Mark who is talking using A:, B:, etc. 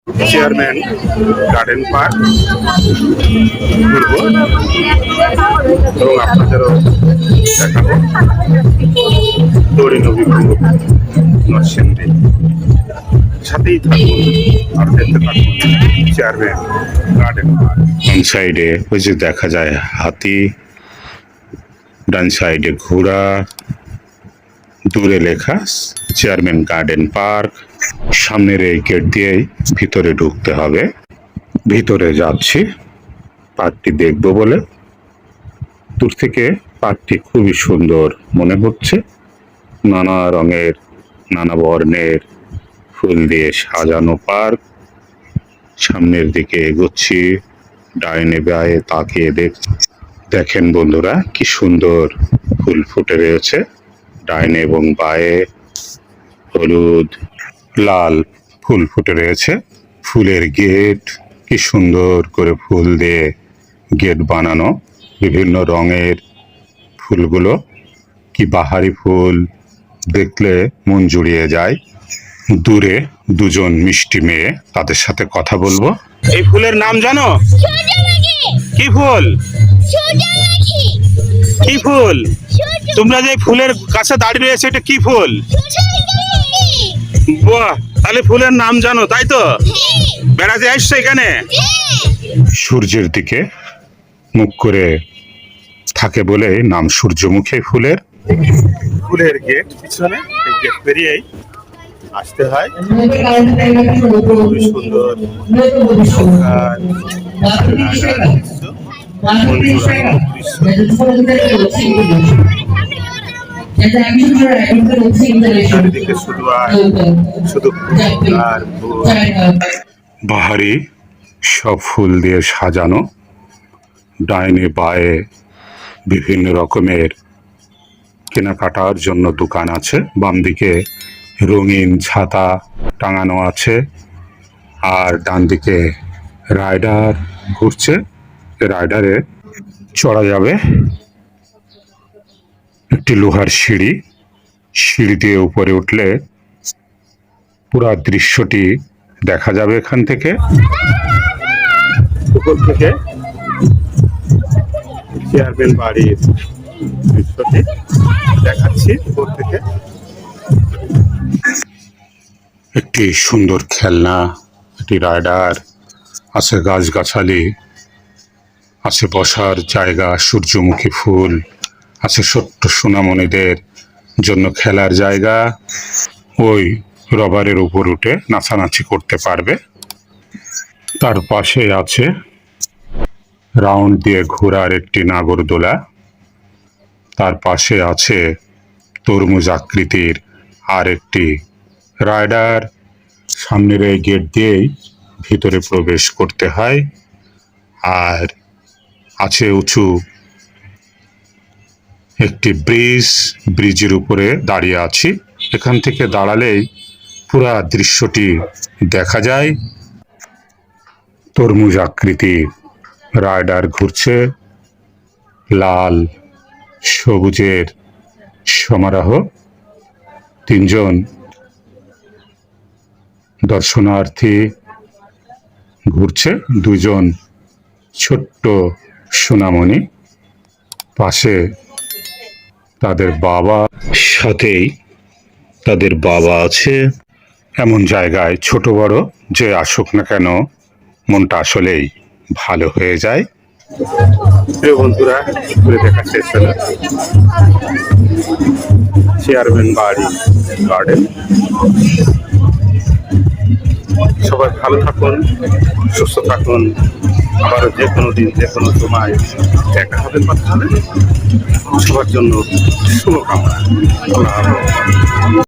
A: Chairman garden park ঘুরবো এবং আপনাদেরও দেখাবো দড়ি নবী নরসিংদী। সাথেই থাকুন আর দেখতে থাকুন চেয়ারম্যান গার্ডেন পার্ক। ডান সাইডে ওই যে দেখা যায় হাতি, ডান সাইডে ঘোড়া, দূরে লেখা চেয়ারম্যান গার্ডেন পার্ক। সামনের এই গেট দিয়েই ভিতরে ঢুকতে হবে। ভিতরে যাচ্ছি পার্কটি দেখবো বলে। দূর থেকে পার্কটি খুবই সুন্দর মনে হচ্ছে। নানা রঙের, নানা বর্ণের ফুল দিয়ে সাজানো পার্ক। সামনের দিকে এগোচ্ছি, ডাইনে বাঁয়ে তাকিয়ে দেখেন বন্ধুরা কি সুন্দর ফুল ফুটে রয়েছে। ডাইনে এবং বাঁয়ে হলুদ, লাল ফুল ফুটে রয়েছে। ফুলের গেট, কি সুন্দর করে ফুল দিয়ে গেট বানানো। বিভিন্ন রঙের ফুলগুলো, কি বাহারি ফুল, দেখলে মন জুড়িয়ে যায়। দূরে দুজন মিষ্টি মেয়ে, তাদের সাথে কথা বলবো। এই ফুলের নাম জানো? কি ফুল? কি ফুল? তোমরা যে ফুলের কাছে দাঁড়িয়ে রয়েছে, এটা কি ফুল? বাহ, তাহলে ফুলের নাম জানো, তাই তো? বেড়াতে আসছো এখানে? সূর্যের দিকে মুখ করে থাকে বলে নাম সূর্যমুখী ফুলের। ফুলের গেট পিছনে, এই গেট পেরিয়েই আসতে হয়। খুবই সুন্দর চারিদিকে শুধু বাহারি সব ফুল দিয়ে সাজানো। ডাইনে বাঁয়ে বিভিন্ন রকমের কেনাকাটার জন্য দোকান আছে। বাম দিকে রঙিন ছাতা টাঙানো আছে, আর ডান দিকে রাইডার ঘুরছে। রাইডারে চড়া যাবে। একটি লোহার সিঁড়ি, সিঁড়ি দিয়ে উপরে উঠলে পুরা দৃশ্যটি দেখা যাবে এখান থেকে। উপর থেকে চেয়ারম্যান বাড়ির দৃশ্যটি দেখাচ্ছি উপর থেকে। একটি সুন্দর খেলনা, একটি রাইডার আছে, গাছগাছালি আছে, বসার জায়গা, সূর্যমুখী ফুল আছে, ছোট্ট সোনামণিদের জন্য খেলার জায়গা। ওই রবারের উপর উঠে নাচানাচি করতে পারবে। তার পাশে আছে রাউন্ড দিয়ে ঘোরার একটি নাগরদোলা। তার পাশে আছে তরমুজ আকৃতির আর একটি রাইডার। সামনের এই গেট দিয়েই ভিতরে প্রবেশ করতে হয়। আর আছে উঁচু একটি ব্রিজ, ব্রিজের উপরে দাঁড়িয়ে আছি। এখান থেকে দাঁড়ালেই পুরা দৃশ্যটি দেখা যায়। তরমুজ আকৃতি রাইডার ঘুরছে, লাল সবুজের সমারোহ। তিনজন দর্শনার্থী ঘুরছে, দুজন ছোট্ট সোনামণি, পাশে তাদের বাবা, সাথেই তাদের বাবা আছে। এমন জায়গায় ছোট বড় যে আসুক না কেন, মনটা আসলেই ভালো হয়ে যায়। প্রিয় বন্ধুরা, ঘুরে দেখা শেষ হলো চেয়ারম্যান বাড়ি গার্ডেন। সবাই ভালো থাকুন, সুস্থ থাকুন। আবারও যে কোনো দিন, যে কোনো সময় দেখা হবে, কথা হবে। সবার জন্য শুভকামনা।